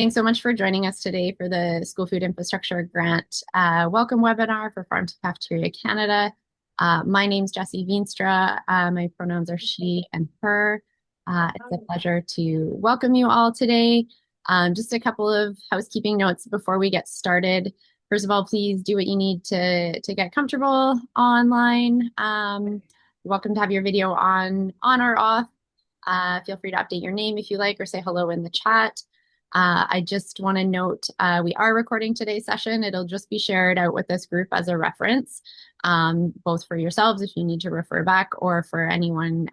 Thanks so much for joining us today for the School Food Infrastructure Grant welcome webinar for Farm to Cafeteria Canada. My name's Jessie Veenstra. My pronouns are she and her. It's a pleasure to welcome you all today. Just a couple of housekeeping notes before we get started. First of all, please do what you need to get comfortable online. You're welcome to have your video on or off. Feel free to update your name if you like or say hello in the chat. I just want to note we are recording today's session. It'll just be shared out with this group as a reference, both for yourselves if you need to refer back or for anyone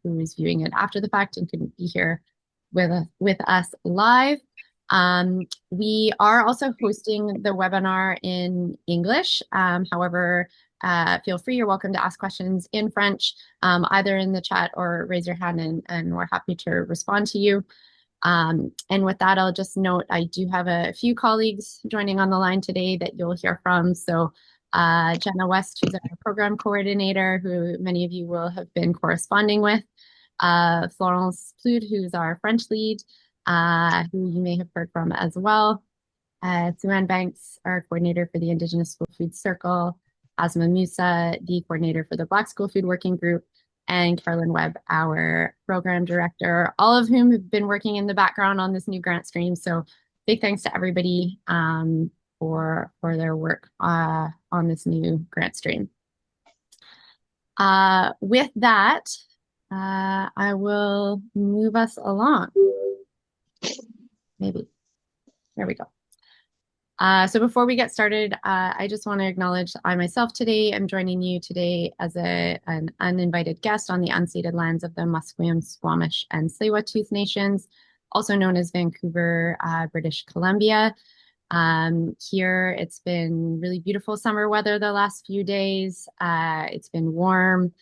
who is viewing it after the fact and couldn't be here with us live. We are also hosting the webinar in English. However, feel free, you're welcome to ask questions in French, either in the chat or raise your hand and we're happy to respond to you. And with that, I'll just note I do have a few colleagues joining on the line today that you'll hear from. So Jenna West, who's our program coordinator, who many of you will have been corresponding with. Florence Ploud, who's our French lead, who you may have heard from as well. Sue-Ann Banks, our coordinator for the Indigenous School Food Circle. Asma Musa, the coordinator for the Black School Food Working Group, and Carolyn Webb, our program director, all of whom have been working in the background on this new grant stream. So big thanks to everybody for their work on this new grant stream. With that, I will move us along. Maybe. There we go. So before we get started, I just want to acknowledge I myself today am joining you today as an uninvited guest on the unceded lands of the Musqueam, Squamish, and Tsleil-Waututh Nations, also known as Vancouver, British Columbia. Here, it's been really beautiful summer weather the last few days. It's been warm.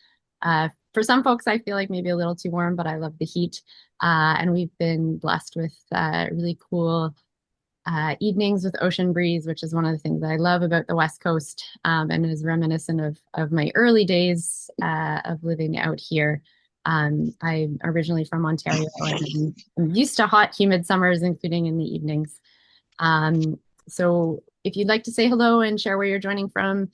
For some folks, I feel like maybe a little too warm, but I love the heat. And we've been blessed with really cool evenings with ocean breeze, which is one of the things that I love about the West Coast and is reminiscent of my early days of living out here. I'm originally from Ontario and I'm used to hot, humid summers, including in the evenings. So if you'd like to say hello and share where you're joining from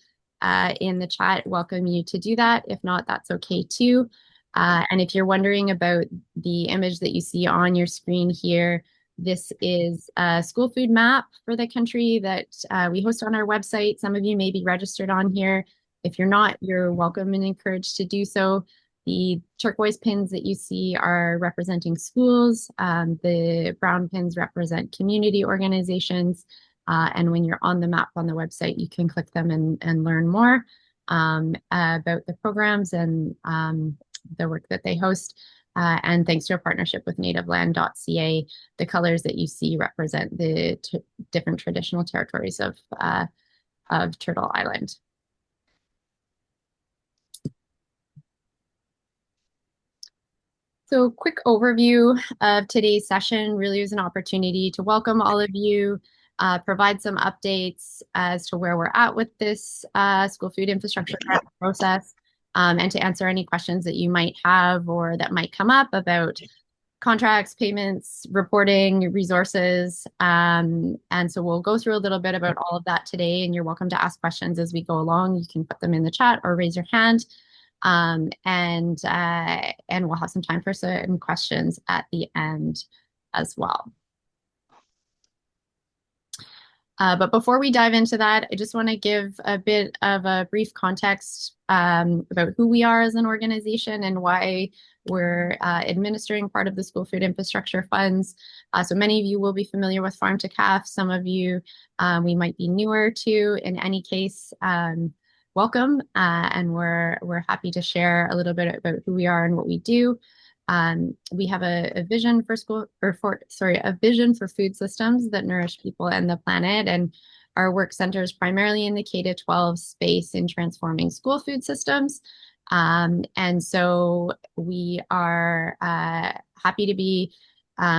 in the chat, welcome you to do that. If not, that's okay too. And if you're wondering about the image that you see on your screen here, this is a school food map for the country that we host on our website. Some of you may be registered on here. If you're not, you're welcome and encouraged to do so. The turquoise pins that you see are representing schools. The brown pins represent community organizations. And when you're on the map on the website, you can click them and learn more about the programs and the work that they host. And thanks to a partnership with nativeland.ca, the colors that you see represent the different traditional territories of Turtle Island. So quick overview of today's session really is an opportunity to welcome all of you, provide some updates as to where we're at with this school food infrastructure process, and to answer any questions that you might have or that might come up about contracts, payments, reporting, resources. And so we'll go through a little bit about all of that today, and you're welcome to ask questions as we go along. You can put them in the chat or raise your hand. And we'll have some time for certain questions at the end as well. But before we dive into that, I just want to give a bit of a brief context about who we are as an organization and why we're administering part of the school food infrastructure funds. So many of you will be familiar with Farm to Caf. Some of you we might be newer to. In any case, welcome, and we're happy to share a little bit about who we are and what we do. We have a vision a vision for food systems that nourish people and the planet, and our work centers primarily in the K-12 space in transforming school food systems. And so we are happy to be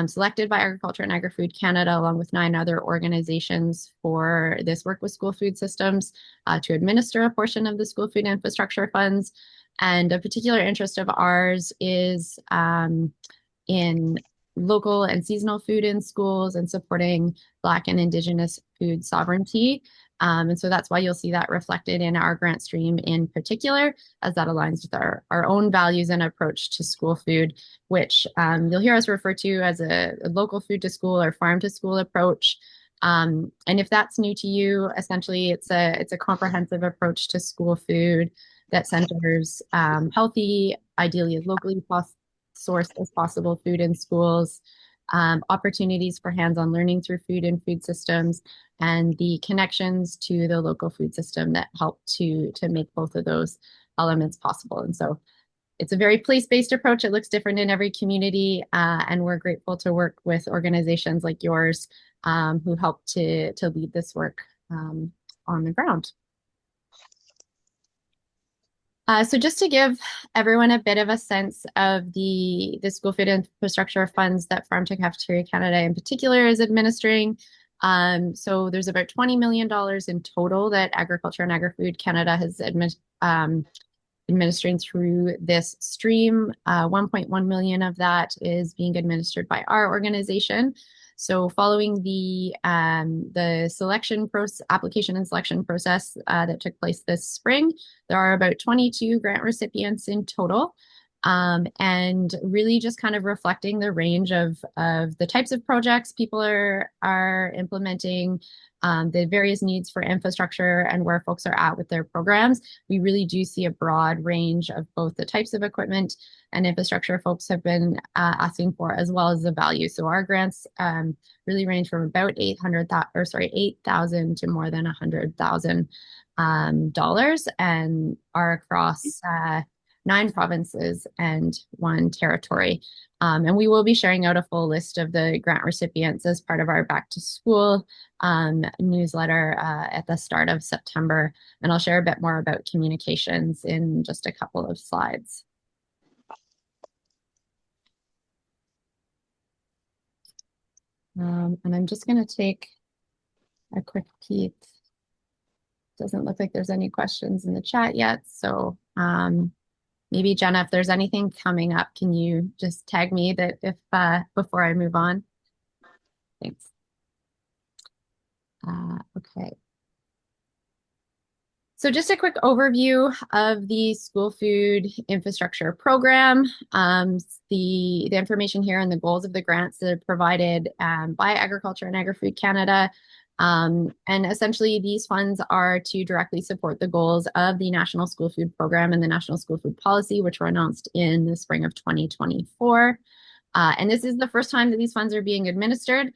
selected by Agriculture and Agri-Food Canada, along with 9 other organizations, for this work with school food systems to administer a portion of the school food infrastructure funds. And a particular interest of ours is in local and seasonal food in schools and supporting Black and Indigenous food sovereignty. And so that's why you'll see that reflected in our grant stream in particular, as that aligns with our own values and approach to school food, which you'll hear us refer to as a local food to school or farm to school approach. And if that's new to you, essentially it's a comprehensive approach to school food that centers healthy, ideally as locally sourced as possible food in schools, opportunities for hands-on learning through food and food systems, and the connections to the local food system that help to make both of those elements possible. And so it's a very place-based approach. It looks different in every community, and we're grateful to work with organizations like yours who help to lead this work on the ground. So just to give everyone a bit of a sense of the school food infrastructure funds that Farm to Cafeteria Canada in particular is administering. So there's about $20 million in total that Agriculture and Agri-Food Canada has administering through this stream. 1.1 million of that is being administered by our organization. So following the selection process, application and selection process that took place this spring, there are about 22 grant recipients in total. And really just kind of reflecting the range of the types of projects people are implementing, the various needs for infrastructure and where folks are at with their programs. We really do see a broad range of both the types of equipment and infrastructure folks have been asking for, as well as the value. So our grants really range from about $8,000 to more than $100,000 and are across 9 provinces and 1 territory. And we will be sharing out a full list of the grant recipients as part of our Back to School newsletter at the start of September. And I'll share a bit more about communications in just a couple of slides. And I'm just going to take a quick peek. Doesn't look like there's any questions in the chat yet. So maybe Jenna, if there's anything coming up, can you just tag me that if before I move on? Thanks. Okay. So just a quick overview of the school food infrastructure program. The information here and the goals of the grants that are provided by Agriculture and Agri-Food Canada. And essentially these funds are to directly support the goals of the National School Food Program and the National School Food Policy, which were announced in the spring of 2024. And this is the first time that these funds are being administered,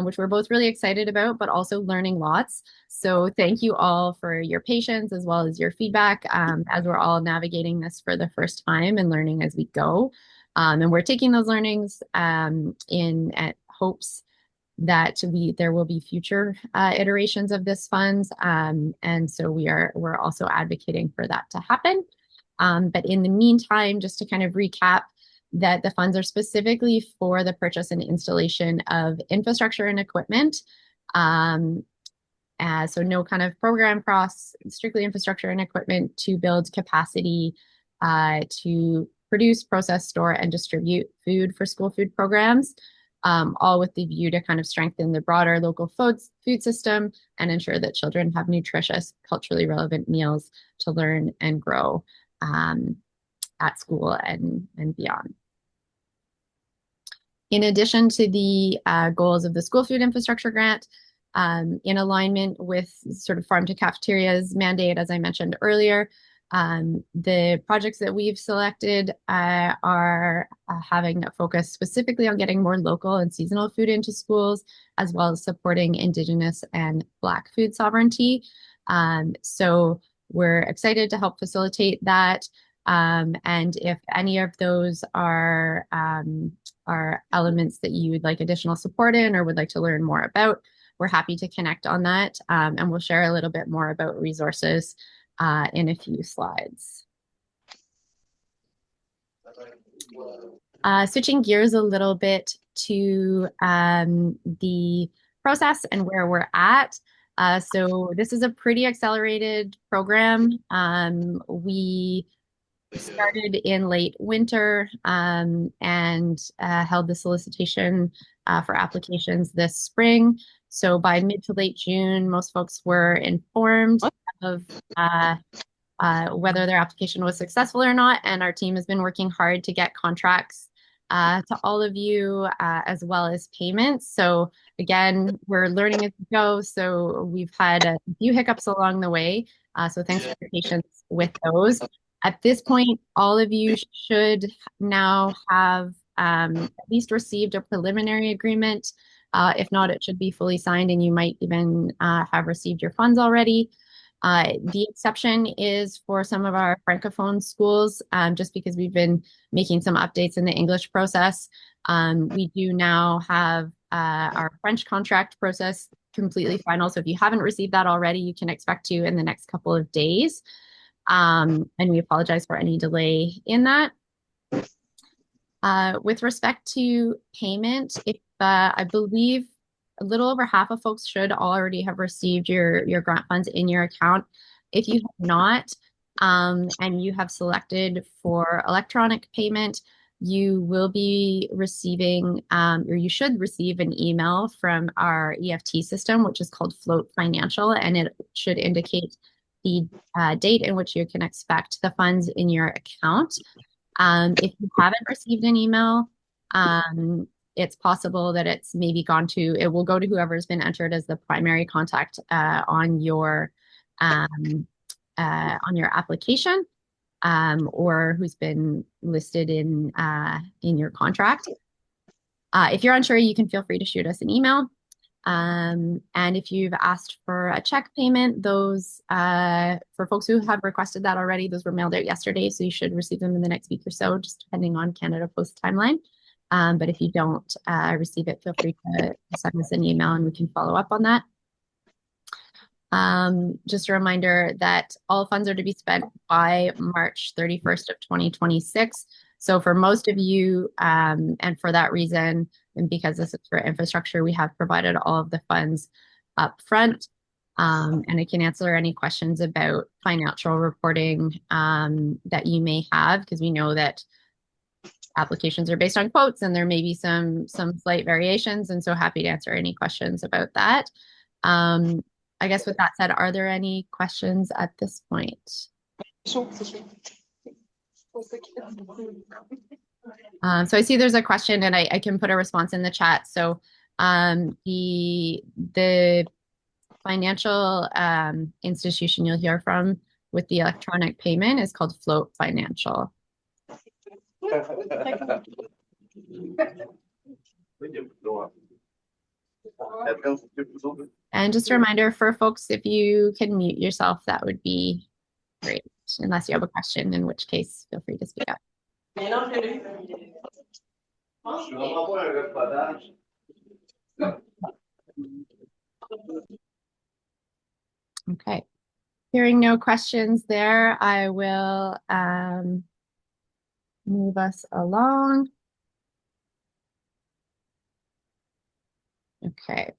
which we're both really excited about, but also learning lots. So thank you all for your patience as well as your feedback as we're all navigating this for the first time and learning as we go. And we're taking those learnings in hopes that there will be future iterations of this funds. And so we're also advocating for that to happen. But in the meantime, just to kind of recap, that the funds are specifically for the purchase and installation of infrastructure and equipment. So no kind of program costs, strictly infrastructure and equipment to build capacity to produce, process, store, and distribute food for school food programs, all with the view to kind of strengthen the broader local food system and ensure that children have nutritious, culturally relevant meals to learn and grow at school and beyond. In addition to the goals of the School Food Infrastructure Grant, in alignment with sort of Farm to Cafeteria's mandate, as I mentioned earlier, the projects that we've selected are having a focus specifically on getting more local and seasonal food into schools, as well as supporting Indigenous and Black food sovereignty. So we're excited to help facilitate that. And if any of those are elements that you'd like additional support in or would like to learn more about, we're happy to connect on that. And we'll share a little bit more about resources in a few slides. Switching gears a little bit to the process and where we're at. So this is a pretty accelerated program. We started in late winter and held the solicitation for applications this spring. So by mid to late June, most folks were informed of whether their application was successful or not. And our team has been working hard to get contracts to all of you as well as payments. So again, we're learning as we go. So we've had a few hiccups along the way. So thanks for your patience with those. At this point, all of you should now have at least received a preliminary agreement. If not, it should be fully signed and you might even have received your funds already. The exception is for some of our Francophone schools, just because we've been making some updates in the English process. We do now have our French contract process completely final. So if you haven't received that already, you can expect to in the next couple of days. And we apologize for any delay in that. With respect to payment, if I believe a little over half of folks should already have received your grant funds in your account. If you have not, and you have selected for electronic payment, you will be receiving, or you should receive an email from our EFT system, which is called Float Financial, and it should indicate the date in which you can expect the funds in your account. If you haven't received an email, it's possible that it's maybe it will go to whoever's been entered as the primary contact on your application, or who's been listed in your contract. If you're unsure, you can feel free to shoot us an email. And if you've asked for a check payment, those for folks who have requested that already, those were mailed out yesterday, so you should receive them in the next week or so, just depending on Canada Post timeline. But if you don't receive it, feel free to send us an email and we can follow up on that. Just a reminder that all funds are to be spent by March 31st of 2026. So for most of you, and for that reason, and because this is for infrastructure, we have provided all of the funds up front. And I can answer any questions about financial reporting that you may have, because we know that applications are based on quotes and there may be some slight variations. And so happy to answer any questions about that. I guess with that said, are there any questions at this point? So I see there's a question and I can put a response in the chat. So the financial institution you'll hear from with the electronic payment is called Float Financial. And just a reminder for folks, if you can mute yourself, that would be great, unless you have a question, in which case feel free to speak up. Okay. Hearing no questions there, I will move us along. Okay.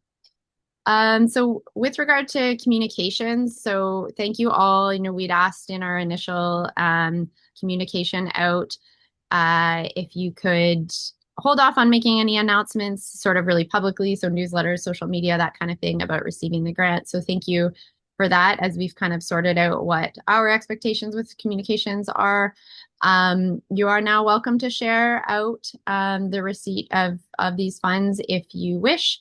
So with regard to communications, so thank you all. We'd asked in our initial communication out if you could hold off on making any announcements sort of really publicly, so newsletters, social media, that kind of thing about receiving the grant. So thank you for that, as we've kind of sorted out what our expectations with communications are. You are now welcome to share out the receipt of these funds if you wish.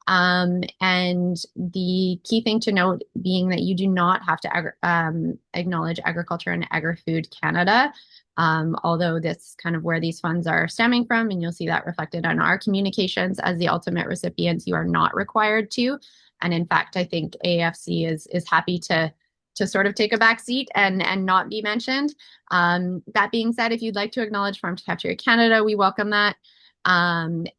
And the key thing to note being that you do not have to acknowledge Agriculture and Agri-Food Canada, although that's kind of where these funds are stemming from, and you'll see that reflected on our communications as the ultimate recipients. You are not required to, and in fact, I think AFC is happy to sort of take a back seat and not be mentioned. That being said, if you'd like to acknowledge Farm to Cafeteria Canada, we welcome that. And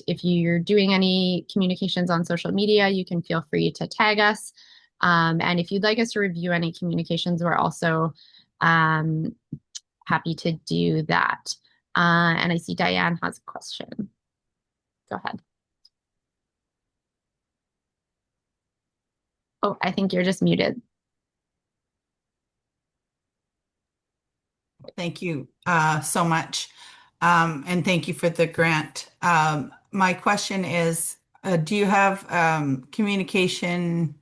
if you're doing any communications on social media, you can feel free to tag us. And if you'd like us to review any communications, we're also happy to do that. And I see Diane has a question. Go ahead. Oh, I think you're just muted. Thank you so much. And thank you for the grant. My question is, do you have communication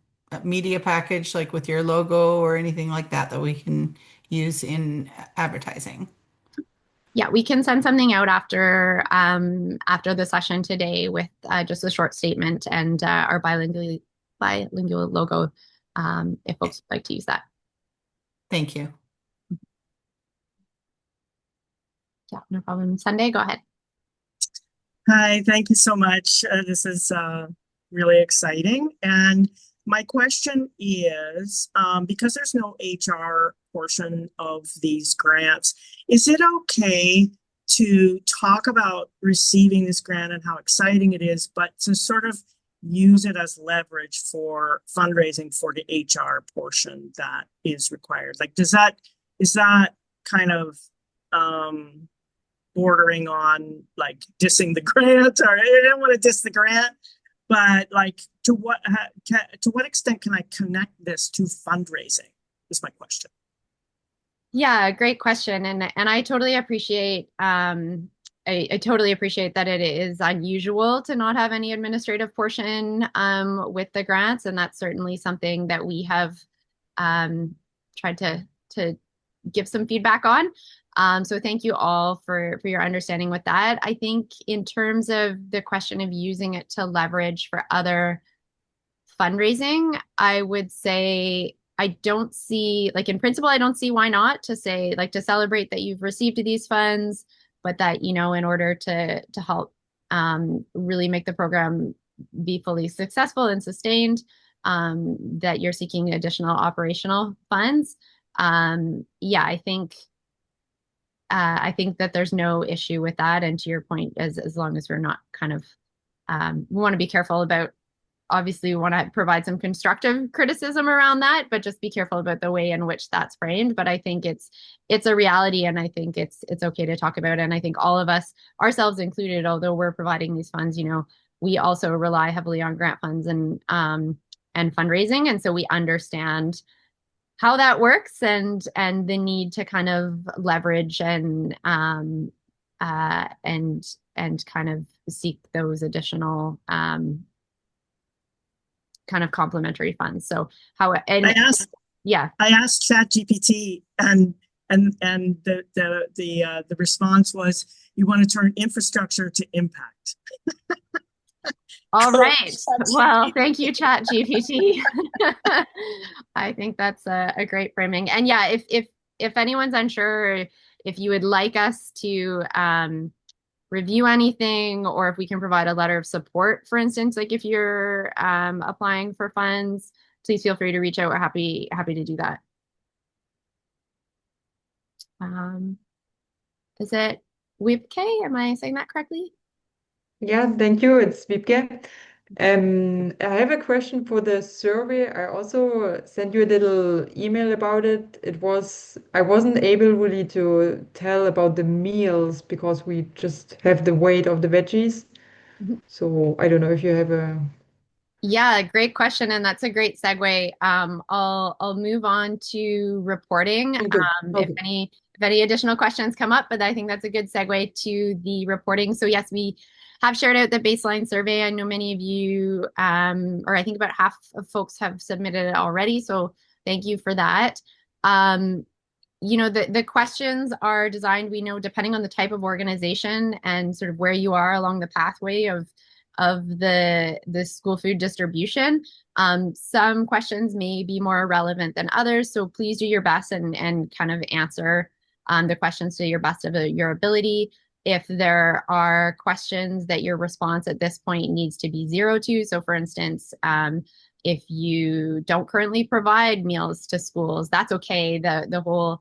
media package like with your logo or anything like that that we can use in advertising? Yeah, we can send something out after the session today with just a short statement and our bilingual logo if Okay, folks would like to use that. thank you. Yeah, no problem. Sunday, go ahead. Hi, thank you so much. This is really exciting. And my question is, because there's no HR portion of these grants, is it okay to talk about receiving this grant and how exciting it is, but to sort of use it as leverage for fundraising for the HR portion that is required? Like, is that kind of um bordering on like dissing the grant, or I don't want to diss the grant, but like to what extent can I connect this to fundraising is my question. Yeah, great question. And I totally appreciate I totally appreciate that it is unusual to not have any administrative portion with the grants, and that's certainly something that we have tried to give some feedback on. So thank you all for your understanding with that. I think in terms of the question of using it to leverage for other fundraising, I would say I don't see, like in principle, I don't see why not to say, like to celebrate that you've received these funds, but that, in order to help really make the program be fully successful and sustained, that you're seeking additional operational funds. Yeah, I think that there's no issue with that. And to your point, as long as we're not kind of we want to be careful about obviously we want to provide some constructive criticism around that, but just be careful about the way in which that's framed. But I think it's a reality, and I think it's okay to talk about it. And I think all of us, ourselves included, although we're providing these funds, we also rely heavily on grant funds and fundraising, and so we understand how that works and the need to kind of leverage and kind of seek those additional kind of complementary funds. So how I and asked yeah. I asked ChatGPT, and the response was, you want to turn infrastructure to impact. All Go right. Well, ChatGPT. thank you, Chat GPT. I think that's a great framing. And yeah, if anyone's unsure, if you would like us to review anything, or if we can provide a letter of support, for instance, like if you're applying for funds, please feel free to reach out. We're happy to do that. Um, is it Wibke? Am I saying that correctly? Yeah, thank you. It's Wiebke. I have a question for the survey. I also sent you a little email about it. I wasn't able really to tell about the meals because we just have the weight of the veggies. Mhm. So I don't know if you have a. Yeah, great question, and that's a great segue. I'll move on to reporting. Thank you. If Okay. any additional questions come up, but I think that's a good segue to the reporting. So yes, we have shared out the baseline survey. I know many of you, or I think about half of folks have submitted it already. So thank you for that. Um, the questions are designed, we know, depending on the type of organization and sort of where you are along the pathway of the school food distribution. Some questions may be more relevant than others, so please do your best and kind of answer the questions to your best of your ability. If there are questions that your response at this point needs to be zero to, so for instance, if you don't currently provide meals to schools, that's okay. The whole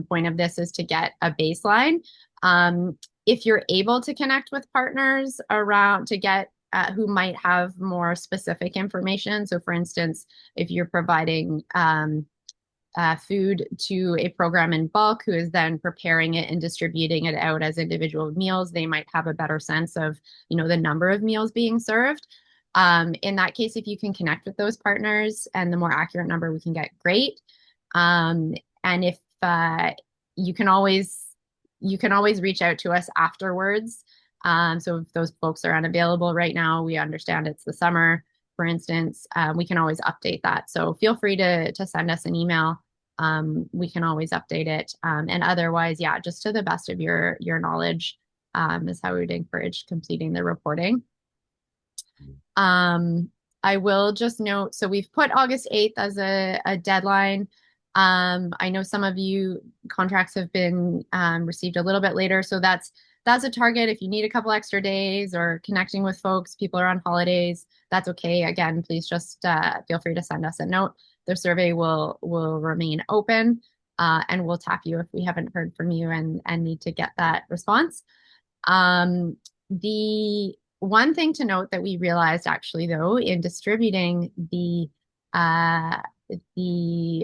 point of this is to get a baseline. If you're able to connect with partners around to get who might have more specific information. So, for instance, if you're providing food to a program in bulk who is then preparing it and distributing it out as individual meals, they might have a better sense of, the number of meals being served. In that case, if you can connect with those partners and the more accurate number we can get, great. And you can always reach out to us afterwards. So if those folks are unavailable right now, we understand it's the summer, for instance, we can always update that. So feel free to send us an email. We can always update it. And otherwise, yeah, just to the best of your knowledge, is how we would encourage completing the reporting. I will just note, so we've put August 8th as a deadline. I know some of you contracts have been received a little bit later, so that's a target. If you need a couple extra days or connecting with folks, people are on holidays, that's okay. Again, please just feel free to send us a note. The survey will remain open, and we'll tap you if we haven't heard from you and need to get that response. The one thing to note that we realized actually though in distributing the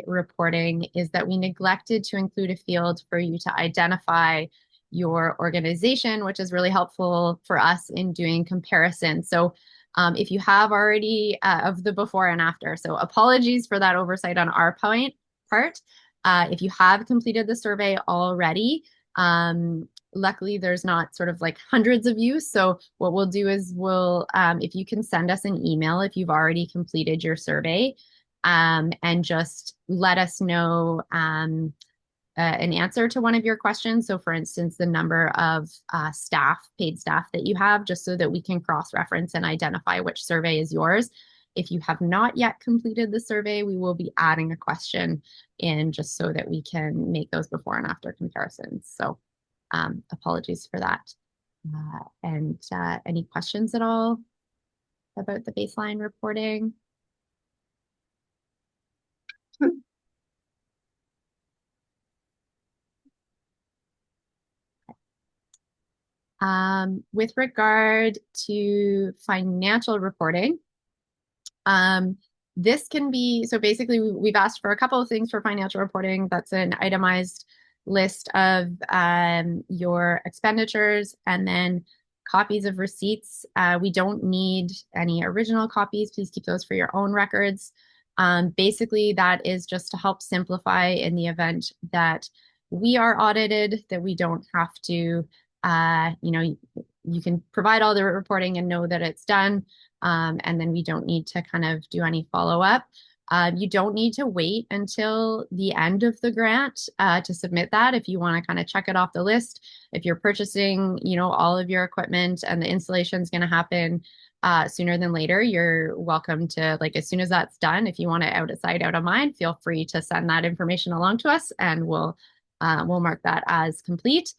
reporting is that we neglected to include a field for you to identify your organization, which is really helpful for us in doing comparisons. So if you have already of the before and after, so apologies for that oversight on our part. If you have completed the survey already, luckily there's not sort of like hundreds of you. So what we'll do is we'll, if you can send us an email if you've already completed your survey, and just let us know an answer to one of your questions. So for instance, the number of paid staff that you have, just so that we can cross-reference and identify which survey is yours. If you have not yet completed the survey, we will be adding a question in just so that we can make those before and after comparisons. So apologies for that. And any questions at all about the baseline reporting? With regard to financial reporting, this can be, so basically we've asked for a couple of things for financial reporting. That's an itemized list of your expenditures and then copies of receipts. We don't need any original copies. Please keep those for your own records. Basically, that is just to help simplify in the event that we are audited, that we don't have to, you can provide all the reporting and know that it's done. And then we don't need to kind of do any follow-up. You don't need to wait until the end of the grant to submit that if you want to kind of check it off the list. If you're purchasing, all of your equipment and the installation is going to happen sooner than later, you're welcome to, like, as soon as that's done, if you want it out of sight, out of mind, feel free to send that information along to us and we'll mark that as complete.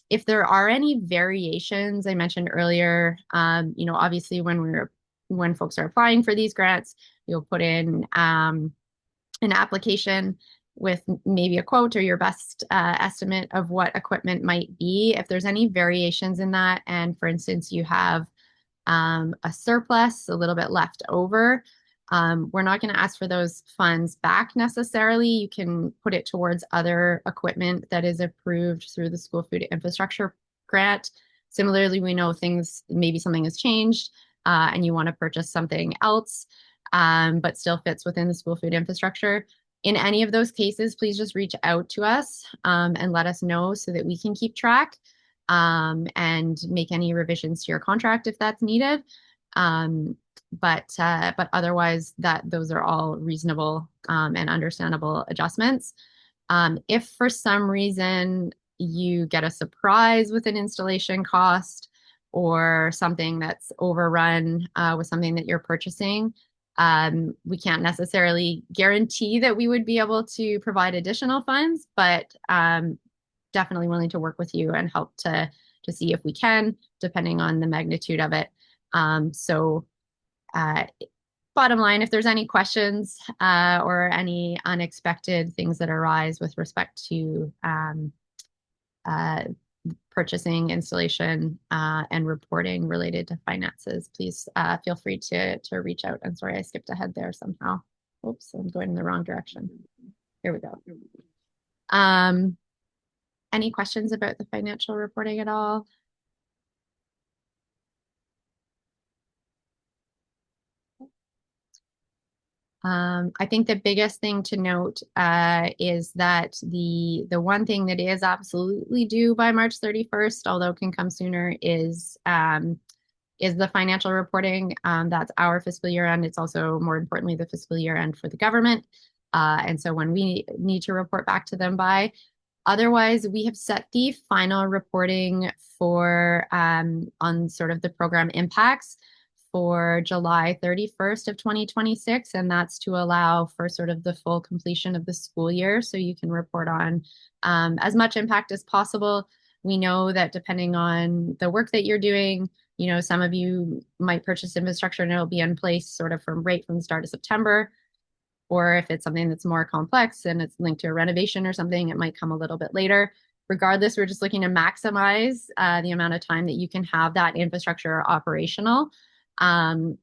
If there are any variations, I mentioned earlier, obviously when folks are applying for these grants, you'll put in an application with maybe a quote or your best estimate of what equipment might be. If there's any variations in that, and for instance, you have a surplus, a little bit left over, we're not going to ask for those funds back necessarily. You can put it towards other equipment that is approved through the School Food Infrastructure Grant. Similarly, we know maybe something has changed and you want to purchase something else, but still fits within the school food infrastructure. In any of those cases, please just reach out to us and let us know so that we can keep track and make any revisions to your contract if that's needed. But otherwise, those are all reasonable and understandable adjustments. If for some reason you get a surprise with an installation cost or something that's overrun with something that you're purchasing, we can't necessarily guarantee that we would be able to provide additional funds, but definitely willing to work with you and help to see if we can, depending on the magnitude of it. Bottom line, if there's any questions or any unexpected things that arise with respect to purchasing, installation, and reporting related to finances, please feel free to reach out. I'm sorry, I skipped ahead there somehow. Oops, I'm going in the wrong direction. Here we go. Any questions about the financial reporting at all? I think the biggest thing to note is that the one thing that is absolutely due by March 31st, although can come sooner, is the financial reporting. That's our fiscal year end. It's also, more importantly, the fiscal year end for the government. And so when we need to report back to them by, otherwise, we have set the final reporting for on sort of the program impacts for July 31st of 2026, and that's to allow for sort of the full completion of the school year, so you can report on as much impact as possible. We know that depending on the work that you're doing, you know, some of you might purchase infrastructure and it'll be in place sort of from the start of September. Or if it's something that's more complex and it's linked to a renovation or something, it might come a little bit later. Regardless, we're just looking to maximize the amount of time that you can have that infrastructure operational. And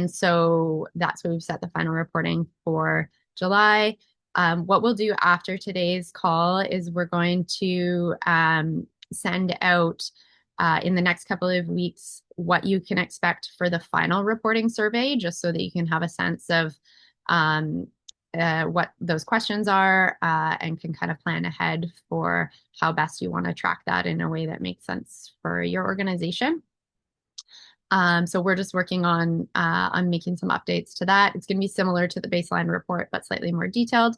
so that's what we've set the final reporting for July. What we'll do after today's call is we're going to send out in the next couple of weeks what you can expect for the final reporting survey, just so that you can have a sense of what those questions are and can kind of plan ahead for how best you want to track that in a way that makes sense for your organization. So we're just working on making some updates to that. It's going to be similar to the baseline report, but slightly more detailed.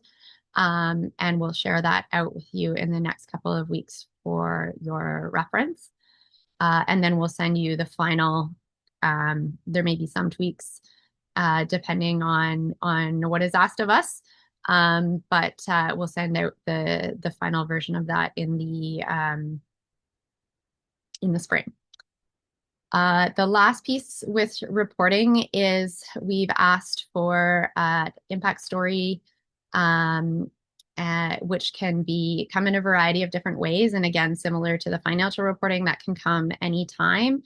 And we'll share that out with you in the next couple of weeks for your reference. And then we'll send you the final. There may be some tweaks depending on what is asked of us. But we'll send out the final version of that in the spring. The last piece with reporting is we've asked for impact story, which can come in a variety of different ways. And again, similar to the financial reporting, that can come anytime.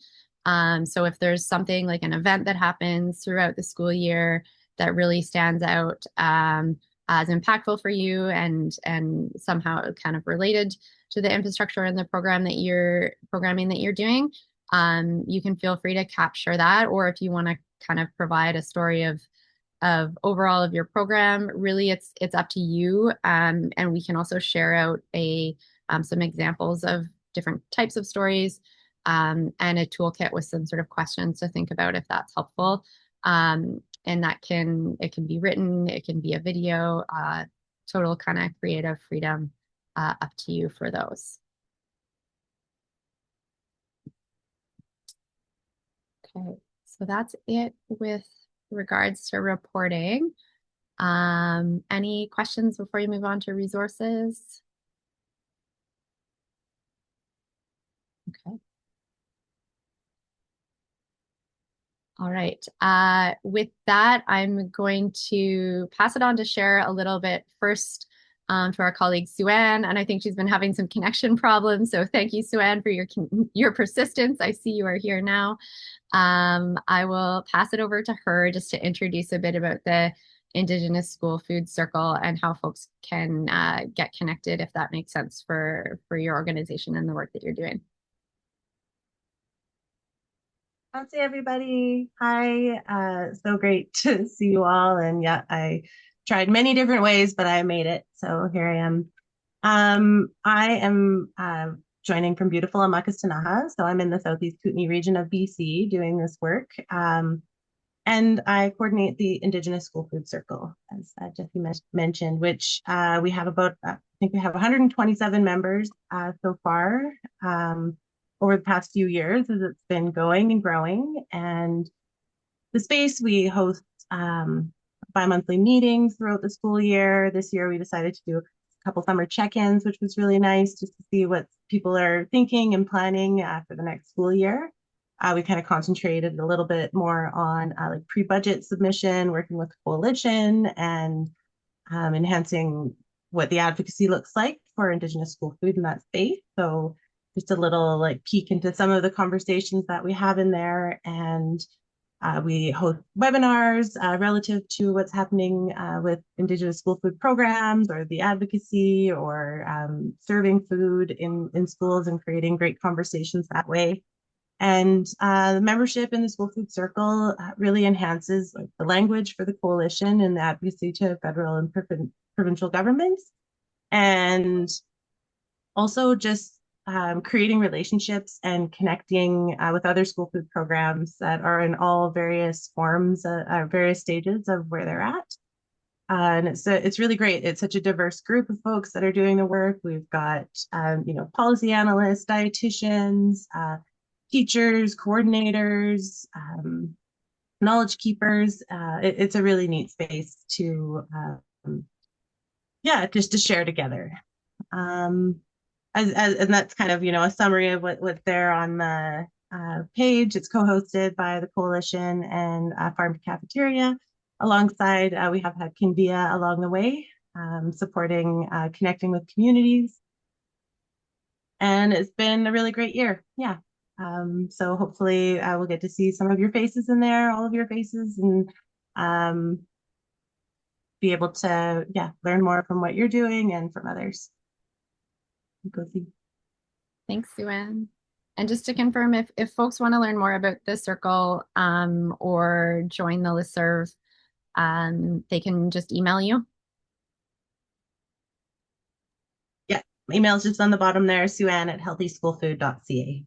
So if there's something like an event that happens throughout the school year that really stands out as impactful for you and somehow kind of related to the infrastructure and the programming that you're doing, you can feel free to capture that. Or if you want to kind of provide a story of overall of your program, really it's up to you. And we can also share out some examples of different types of stories. And a toolkit with some sort of questions to think about if that's helpful. And it can be written, it can be a video, total kind of creative freedom up to you for those. Okay, so that's it with regards to reporting. Any questions before you move on to resources? Okay. All right. With that, I'm going to pass it on to share a little bit first to our colleague Sue-Ann, and I think she's been having some connection problems. So thank you, Sue-Ann, for your persistence. I see you are here now. I will pass it over to her just to introduce a bit about the Indigenous School Food Circle and how folks can get connected, if that makes sense for your organization and the work that you're doing. Howdy, everybody. Hi. So great to see you all. And yeah, I tried many different ways, but I made it. So here I am. I am joining from beautiful Amakastanaha. So I'm in the Southeast Kootenay region of BC doing this work. And I coordinate the Indigenous School Food Circle, as Jesse mentioned, which we have I think we have 127 members so far. Over the past few years as it's been going and growing. And the space, we host bi-monthly meetings throughout the school year. This year we decided to do a couple summer check-ins, which was really nice just to see what people are thinking and planning for the next school year. We kind of concentrated a little bit more on like pre-budget submission, working with the coalition, and enhancing what the advocacy looks like for Indigenous school food in that space. So just a little like peek into some of the conversations that we have in there. And we host webinars relative to what's happening with Indigenous school food programs or the advocacy or serving food in schools and creating great conversations that way. And the membership in the School Food Circle really enhances like the language for the coalition and the advocacy to federal and provincial governments, and also just creating relationships and connecting with other school food programs that are in all various forms, various stages of where they're at. And it's really great. It's such a diverse group of folks that are doing the work. We've got policy analysts, dietitians, teachers, coordinators, knowledge keepers. It's a really neat space to just to share together. And that's kind of a summary of what's there on the page. It's co-hosted by the coalition and Farm to Cafeteria. Alongside, we have had Convia along the way, supporting connecting with communities. And it's been a really great year. Yeah. So hopefully we'll get to see some of your faces in there, all of your faces, and be able to learn more from what you're doing and from others. Go see. Thanks, Sue-Ann. And just to confirm, if folks want to learn more about the circle or join the listserv, they can just email you. Yeah, email's just on the bottom there, suann@healthyschoolfood.ca.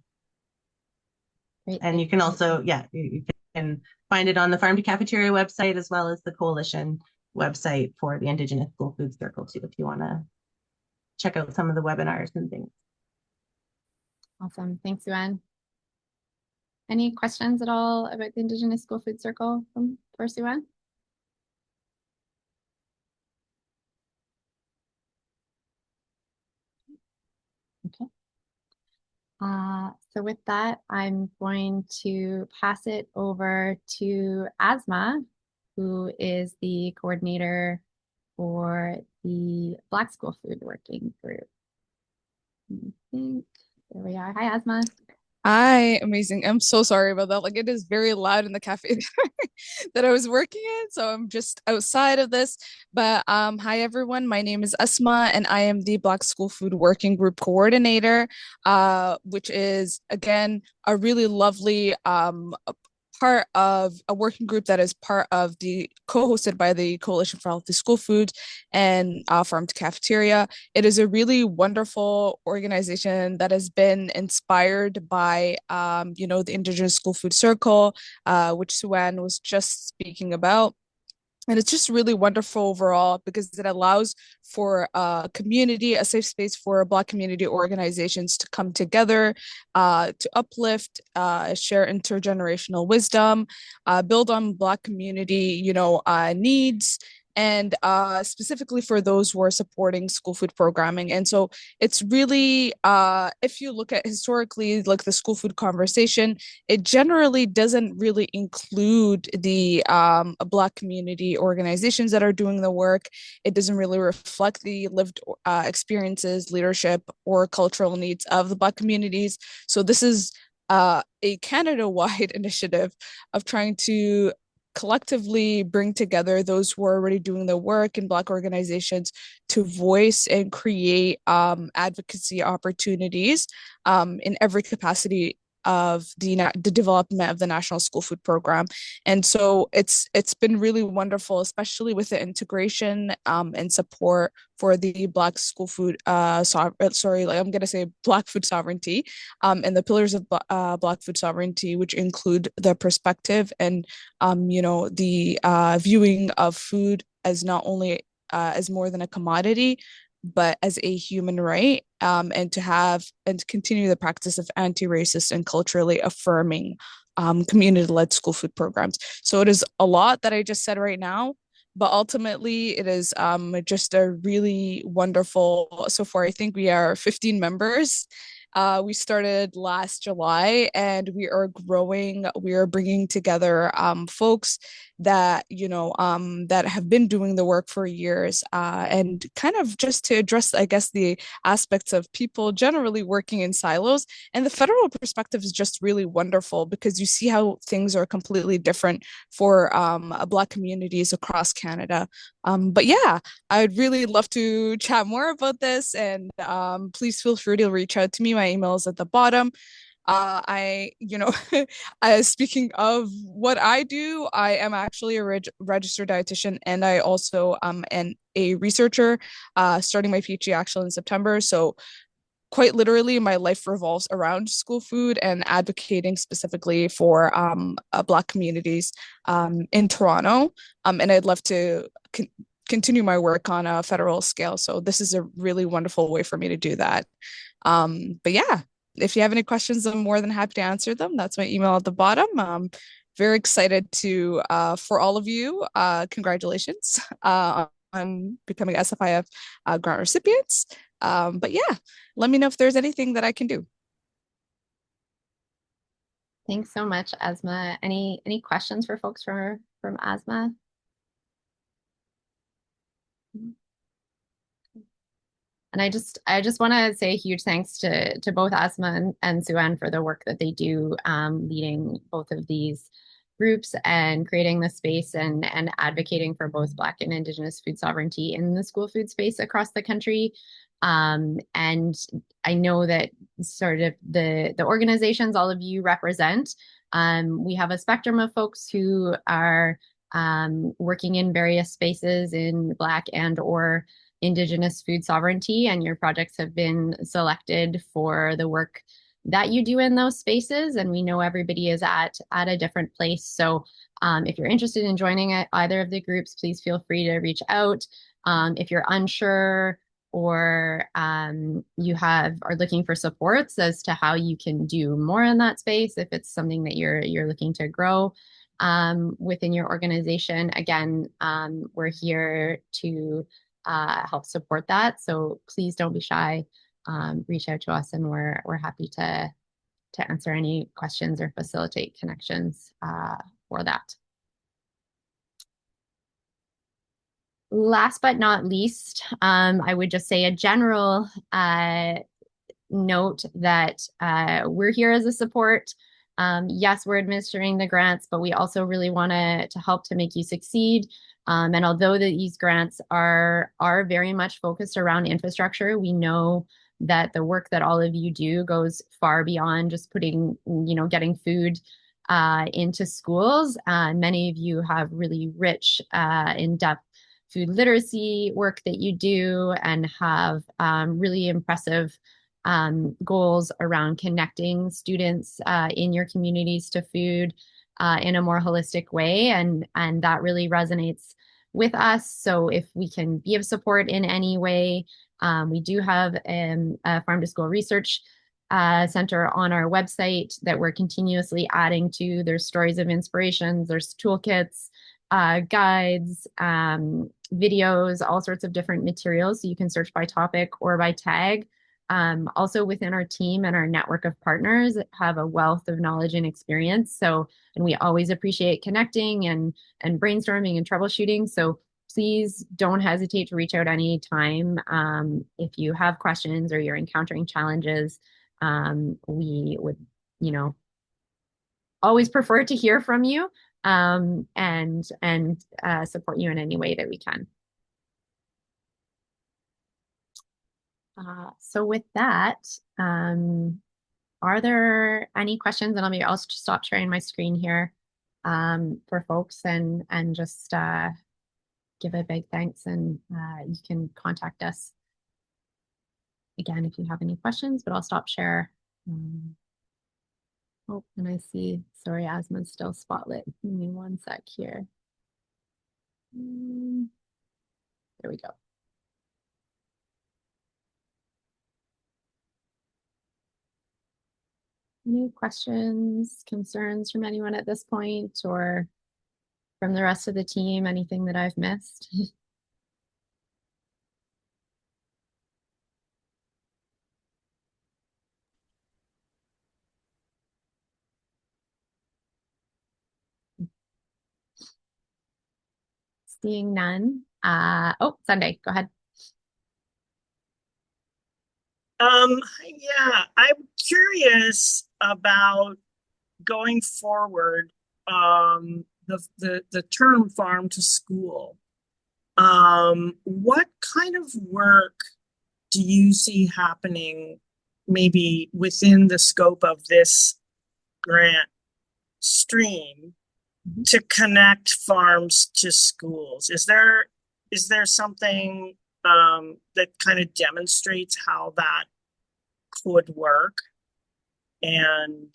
Great. And you can also, you can find it on the Farm to Cafeteria website as well as the coalition website for the Indigenous School Food Circle too, if you want to check out some of the webinars and things. Awesome. Thanks, Sue-Ann. Any questions at all about the Indigenous School Food Circle for Sue-Ann? Okay. So with that, I'm going to pass it over to Asma, who is the coordinator for the Black School Food Working Group. I think there we are. Hi, Asma. Hi, amazing. I'm so sorry about that. Like, it is very loud in the cafe that I was working in, so I'm just outside of this. But hi everyone. My name is Asma, and I am the Black School Food Working Group coordinator, which is again a really lovely part of a working group that is part of the co-hosted by the Coalition for Healthy School Food and Farm to Cafeteria. It is a really wonderful organization that has been inspired by, the Indigenous School Food Circle, which Sue-Ann was just speaking about. And it's just really wonderful overall because it allows for a community, a safe space for Black community organizations to come together, to uplift, share intergenerational wisdom, build on Black community, needs, and specifically for those who are supporting school food programming. And so it's really, if you look at historically, like the school food conversation, it generally doesn't really include the Black community organizations that are doing the work. It doesn't really reflect the lived experiences, leadership, or cultural needs of the Black communities. So this is a Canada-wide initiative of trying to collectively bring together those who are already doing the work in Black organizations to voice and create advocacy opportunities in every capacity of the development of the National School Food Program. And so it's been really wonderful, especially with the integration and support for the Black school food I'm going to say Black food sovereignty and the pillars of Black food sovereignty, which include the perspective and the viewing of food as not only as more than a commodity, but as a human right, and to continue the practice of anti-racist and culturally affirming community-led school food programs. So it is a lot that I just said right now, but ultimately it is just a really wonderful, so far I think we are 15 members. We started last July and we are growing. We are bringing together folks that, that have been doing the work for years and kind of just to address, I guess, the aspects of people generally working in silos. And the federal perspective is just really wonderful because you see how things are completely different for Black communities across Canada. But yeah, I'd really love to chat more about this, and please feel free to reach out to me. My email is at the bottom. Speaking of what I do, I am actually a registered dietitian, and I also am a researcher, starting my PhD actually in September. So quite literally, my life revolves around school food and advocating specifically for Black communities in Toronto. And I'd love to continue my work on a federal scale. So this is a really wonderful way for me to do that. But yeah, if you have any questions, I'm more than happy to answer them. That's my email at the bottom. Very excited to for all of you. Congratulations on becoming SFIF grant recipients. But yeah, let me know if there's anything that I can do. Thanks so much, Asma. Any questions for folks from Asma? And I just want to say a huge thanks to both Asma and Sue-Ann for the work that they do, leading both of these groups and creating the space and advocating for both Black and Indigenous food sovereignty in the school food space across the country. And I know that sort of the organizations all of you represent, we have a spectrum of folks who are working in various spaces in Black and or Indigenous food sovereignty, and your projects have been selected for the work that you do in those spaces. And we know everybody is at a different place. So if you're interested in joining either of the groups, please feel free to reach out. If you're unsure or you are looking for supports as to how you can do more in that space, if it's something that you're looking to grow within your organization, again, we're here to help support that. So please don't be shy. Reach out to us, and we're happy to answer any questions or facilitate connections for that. Last but not least, I would just say a general note that we're here as a support. Yes, we're administering the grants, but we also really want to help to make you succeed. And although these grants are very much focused around infrastructure, we know that the work that all of you do goes far beyond just putting, getting food into schools. Many of you have really rich, in-depth food literacy work that you do, and have really impressive goals around connecting students in your communities to food in a more holistic way. And that really resonates with us. So if we can be of support in any way, we do have a Farm to School Research Center on our website that we're continuously adding to. There's stories of inspirations, there's toolkits, guides, videos, all sorts of different materials. So you can search by topic or by tag. Also within our team and our network of partners have a wealth of knowledge and experience. So, and we always appreciate connecting and brainstorming and troubleshooting. So please don't hesitate to reach out anytime. If you have questions or you're encountering challenges, we would, always prefer to hear from you and support you in any way that we can. So with that, are there any questions? And I'll just stop sharing my screen here for folks and just give a big thanks, and you can contact us again if you have any questions, but I'll stop share. Oh, and I see, sorry, Asma's still spotlit. Give me one sec here. There we go. Any questions, concerns from anyone at this point, or from the rest of the team? Anything that I've missed? Seeing none. Oh, Sunday, go ahead. Yeah, I'm curious about going forward, the term farm to school. What kind of work do you see happening maybe within the scope of this grant stream to connect farms to schools? Is there something that kind of demonstrates how that could work? And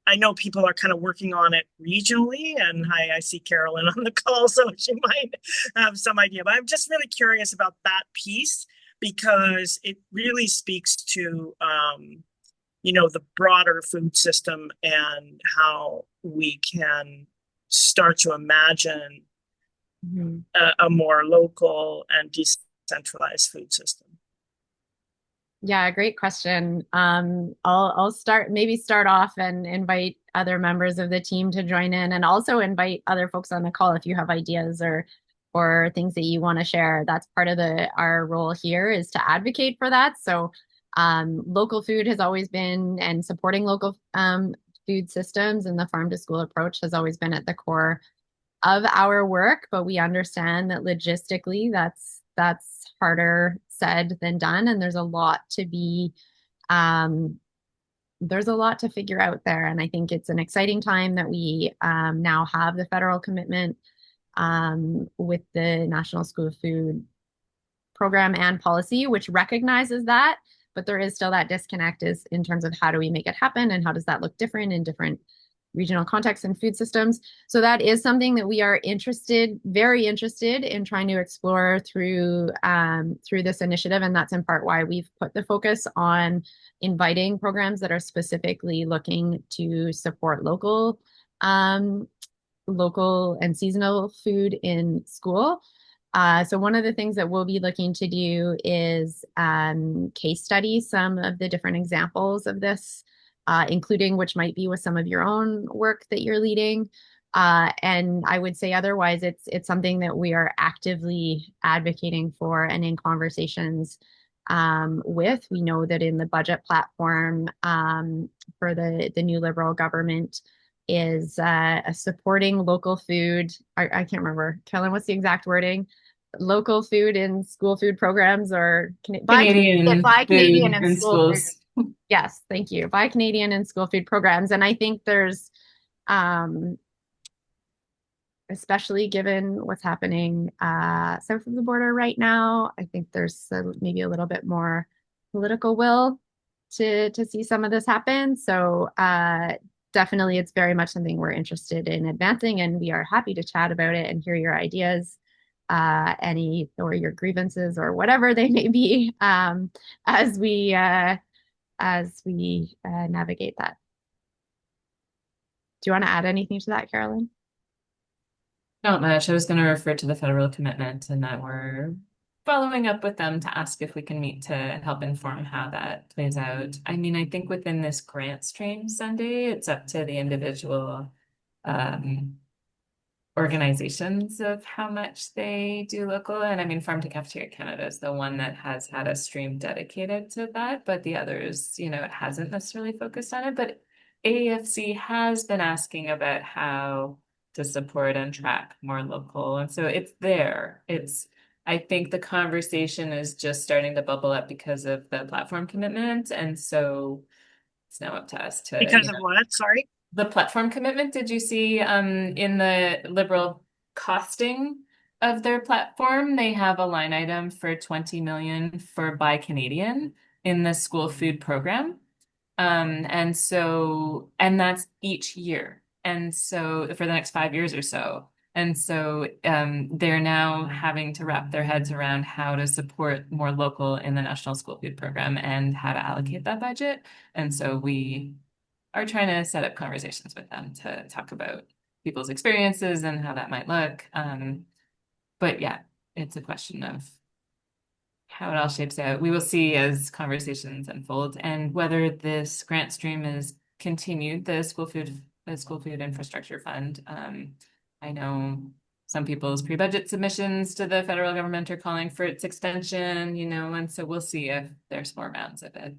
I know people are kind of working on it regionally, and I see Carolyn on the call, so she might have some idea. But I'm just really curious about that piece because it really speaks to the broader food system and how we can start to imagine a more local and decentralized food system. Yeah, great question. I'll start off and invite other members of the team to join in, and also invite other folks on the call if you have ideas or things that you want to share. That's part of our role here, is to advocate for that. So local food has always been, and supporting local food systems and the farm to school approach has always been at the core of our work, but we understand that logistically that's harder said than done, and there's a lot to figure out there. And I think it's an exciting time that we now have the federal commitment with the National School Food Program and policy, which recognizes that, but there is still that disconnect in terms of how do we make it happen, and how does that look different in different regional contexts and food systems. So that is something that we are very interested in trying to explore through this initiative. And that's in part why we've put the focus on inviting programs that are specifically looking to support local and seasonal food in school. So one of the things that we'll be looking to do is case study some of the different examples of this, including which might be with some of your own work that you're leading. And I would say otherwise, it's something that we are actively advocating for and in conversations with. We know that in the budget platform for the new Liberal government is supporting local food. I can't remember, Kellen, what's the exact wording? Local food in school food programs, or Canadian Canadian food in in school schools. food. Yes, thank you. Buy Canadian in school food programs. And I think there's, especially given what's happening south of the border right now, I think there's maybe a little bit more political will to see some of this happen. So definitely, it's very much something we're interested in advancing, and we are happy to chat about it and hear your ideas, or your grievances or whatever they may be, as we navigate that. Do you want to add anything to that, Carolyn? Not much. I was going to refer to the federal commitment and that we're following up with them to ask if we can meet to help inform how that plays out. I mean, I think within this grant stream, Sunday, it's up to the individual organizations of how much they do local. And I mean, Farm to Cafeteria Canada is the one that has had a stream dedicated to that, but the others, it hasn't necessarily focused on it. But AFC has been asking about how to support and track more local. And so it's there. I think the conversation is just starting to bubble up because of the platform commitment. And so it's now up to us to— Because of what? Sorry? The platform commitment. Did you see in the Liberal costing of their platform, they have a line item for 20 million for Buy Canadian in the school food program. And that's each year. And so for the next 5 years or so. And so they're now having to wrap their heads around how to support more local in the National School Food Program and how to allocate that budget. And so we are trying to set up conversations with them to talk about people's experiences and how that might look. But yeah, it's a question of how it all shapes out. We will see as conversations unfold, and whether this grant stream is continued, the School Food Infrastructure Fund. I know some people's pre-budget submissions to the federal government are calling for its extension, and so we'll see if there's more rounds of it.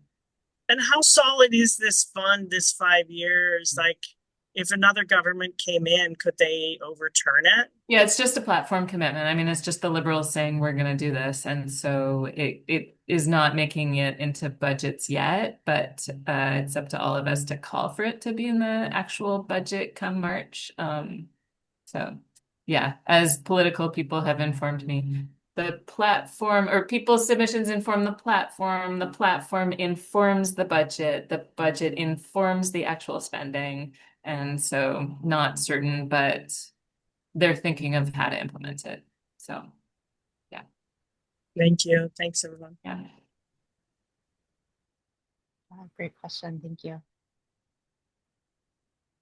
And how solid is this fund, this 5 years? Like, if another government came in, could they overturn it? Yeah, it's just a platform commitment. I mean, it's just the Liberals saying we're going to do this, and so it is not making it into budgets yet, but it's up to all of us to call for it to be in the actual budget come March. So yeah, as political people have informed me, the platform or people's submissions inform the platform informs the budget informs the actual spending, and so not certain, but they're thinking of how to implement it. So, yeah. Thank you. Thanks, everyone. Yeah. Great question. Thank you.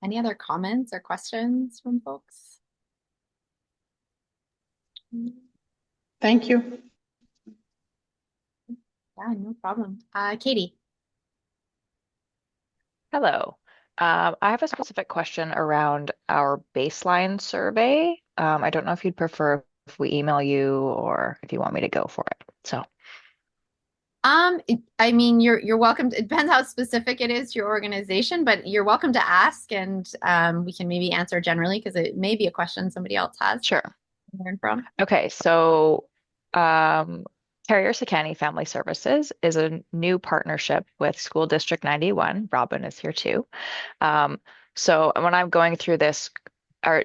Any other comments or questions from folks? Thank you. Yeah, no problem. Katie. Hello. I have a specific question around our baseline survey. I don't know if you'd prefer if we email you or if you want me to go for it. So, I mean, you're welcome to, it depends how specific it is to your organization, but you're welcome to ask, and we can maybe answer generally because it may be a question somebody else has. sure. Learn from. Okay, so Carrier-Secani Family Services is a new partnership with School District 91. Robin is here too. So when I'm going through this,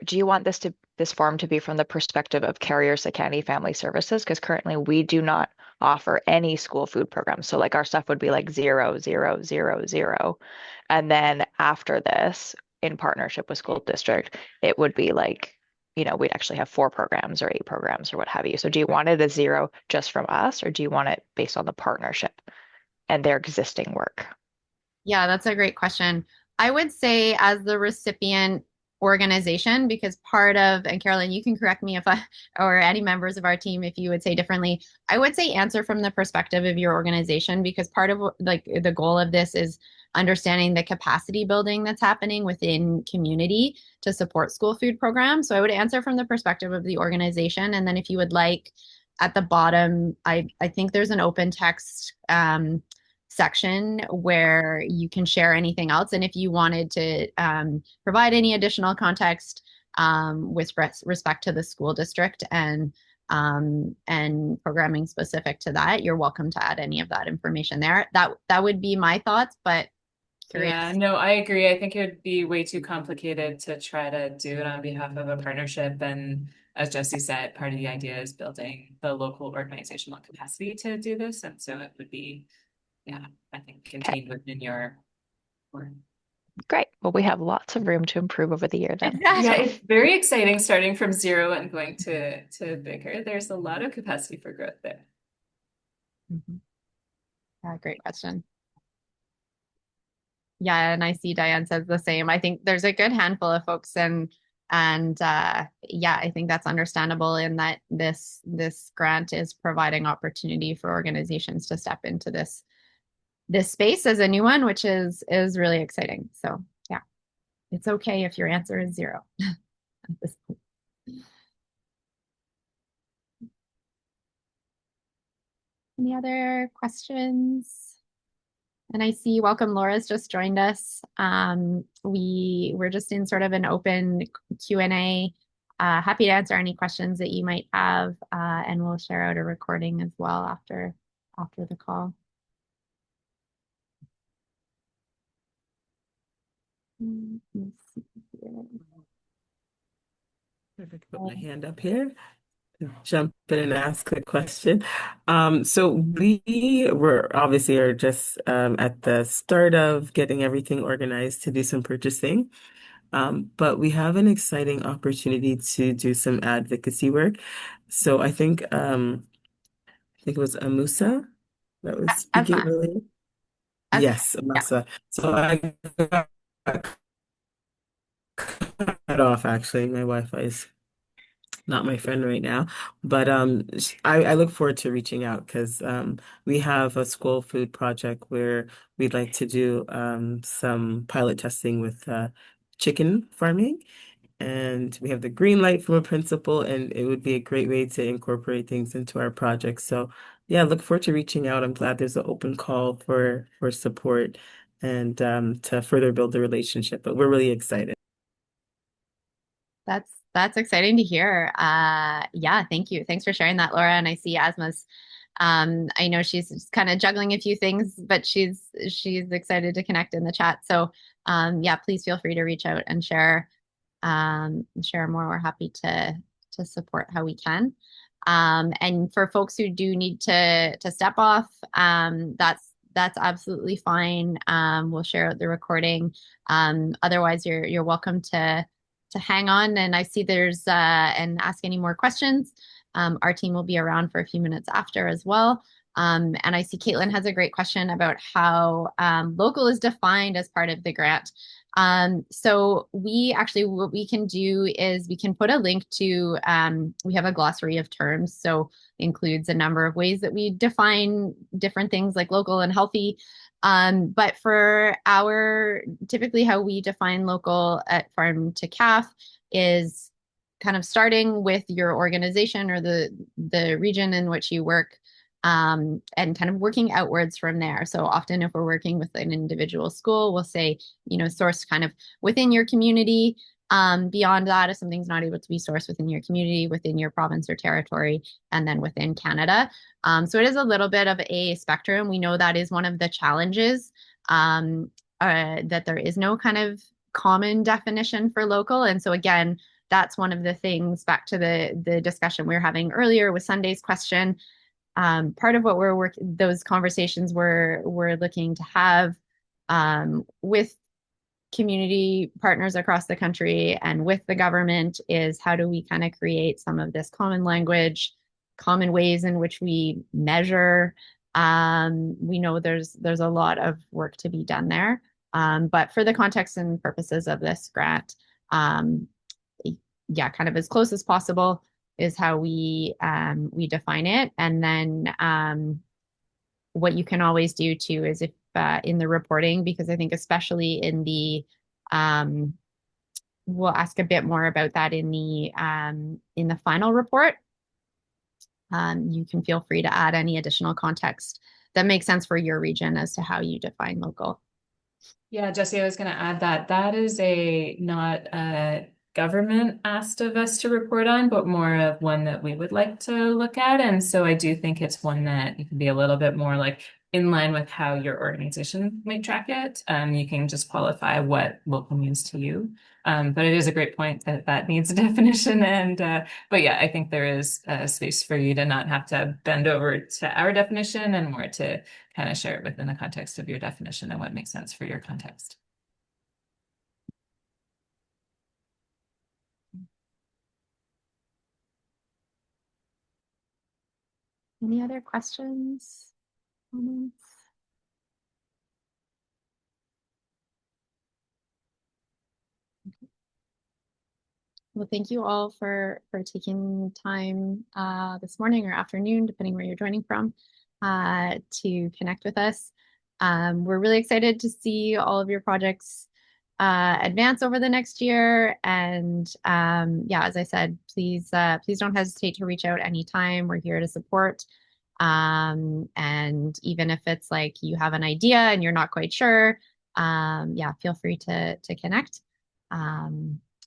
do you want this form to be from the perspective of Carrier-Secani Family Services? Because currently we do not offer any school food programs. So like our stuff would be like 0, 0, 0, 0. And then after this, in partnership with School District, it would be like, we'd actually have 4 programs or 8 programs or what have you. So do you want it as 0 just from us, or do you want it based on the partnership and their existing work? Yeah, that's a great question. I would say as the recipient organization, because part of, and Carolyn, you can correct me if or any members of our team, if you would say differently, I would say answer from the perspective of your organization, because part of like the goal of this is understanding the capacity building that's happening within community to support school food programs. So I would answer from the perspective of the organization. And then if you would like, at the bottom, I think there's an open text section where you can share anything else. And if you wanted to provide any additional context with respect to the school district and programming specific to that, you're welcome to add any of that information there. That would be my thoughts, but curious. Yeah, no, I agree. I think it would be way too complicated to try to do it on behalf of a partnership. And as Jesse said, part of the idea is building the local organizational capacity to do this. And so it would be, yeah, I think contained within your work. Great. Well, we have lots of room to improve over the year then. Yeah, it's very exciting starting from 0 and going to bigger. There's a lot of capacity for growth there. Great question. Yeah, and I see Diane says the same. I think there's a good handful of folks, and yeah, I think that's understandable in that this grant is providing opportunity for organizations to step into this space as a new one, which is really exciting. So yeah, it's okay if your answer is 0 at this point. Any other questions? And I see welcome Laura's just joined us. We're just in sort of an open Q&A. Happy to answer any questions that you might have, and we'll share out a recording as well after the call. Perfect. Put my hand up here. Jump in and ask a question. So we are just at the start of getting everything organized to do some purchasing. But we have an exciting opportunity to do some advocacy work. So I think it was Amusa that was speaking Asma. earlier. Asma. Yes, Amusa. So I got cut off actually. My Wi-Fi is not my friend right now, but I look forward to reaching out because we have a school food project where we'd like to do some pilot testing with chicken farming, and we have the green light from a principal, and it would be a great way to incorporate things into our project. So yeah, look forward to reaching out. I'm glad there's an open call for support and to further build the relationship, but we're really excited. That's exciting to hear. Yeah, thank you. Thanks for sharing that, Laura. And I see Asma's I know she's kind of juggling a few things, but she's excited to connect in the chat. So yeah, please feel free to reach out and share more. We're happy to support how we can. And for folks who do need to step off, that's absolutely fine. We'll share out the recording. Otherwise, you're welcome to hang on. And I see there's and ask any more questions. Our team will be around for a few minutes after as well. And I see Caitlin has a great question about how local is defined as part of the grant. So what we can do is we can put a link to, we have a glossary of terms. So includes a number of ways that we define different things like local and healthy. But for typically how we define local at Farm to CAF is kind of starting with your organization or the region in which you work, and kind of working outwards from there. So often if we're working with an individual school, we'll say, source kind of within your community. Beyond that, if something's not able to be sourced within your community, within your province or territory, and then within Canada. So it is a little bit of a spectrum. We know that is one of the challenges, that there is no kind of common definition for local. And so again, that's one of the things back to the discussion we were having earlier with Sunday's question. Part of what those conversations we're looking to have with community partners across the country and with the government is how do we kind of create some of this common language, common ways in which we measure. We know there's a lot of work to be done there. But for the context and purposes of this grant, yeah, kind of as close as possible is how we define it. And then what you can always do too is if in the reporting, because I think especially in the we'll ask a bit more about that in the final report. You can feel free to add any additional context that makes sense for your region as to how you define local. Yeah, Jesse, I was going to add that is not a government asked of us to report on, but more of one that we would like to look at. And so I do think it's one that you can be a little bit more like in line with how your organization might track it. You can just qualify what local means to you. But it is a great point that needs a definition. And but yeah, I think there is a space for you to not have to bend over to our definition and more to kind of share it within the context of your definition and what makes sense for your context. Any other questions, comments? Okay. Well, thank you all for taking time this morning or afternoon, depending where you're joining from, to connect with us. We're really excited to see all of your projects advance over the next year. And yeah, as I said, please don't hesitate to reach out anytime. We're here to support. And even if it's like you have an idea and you're not quite sure, yeah, feel free to connect.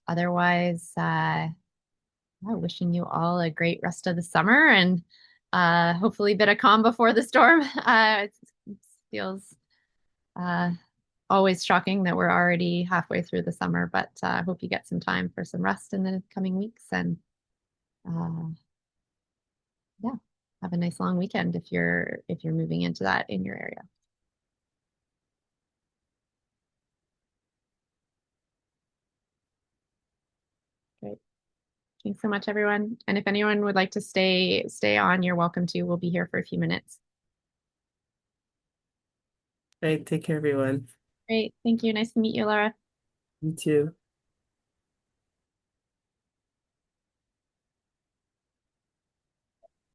Otherwise, wishing you all a great rest of the summer and hopefully a bit of calm before the storm. It feels always shocking that we're already halfway through the summer, but I hope you get some time for some rest in the coming weeks and yeah, have a nice long weekend if you're moving into that in your area. Great. Thanks so much, everyone. And if anyone would like to stay on, you're welcome to. We'll be here for a few minutes. Right, take care, everyone. Great. Thank you. Nice to meet you, Laura. You too.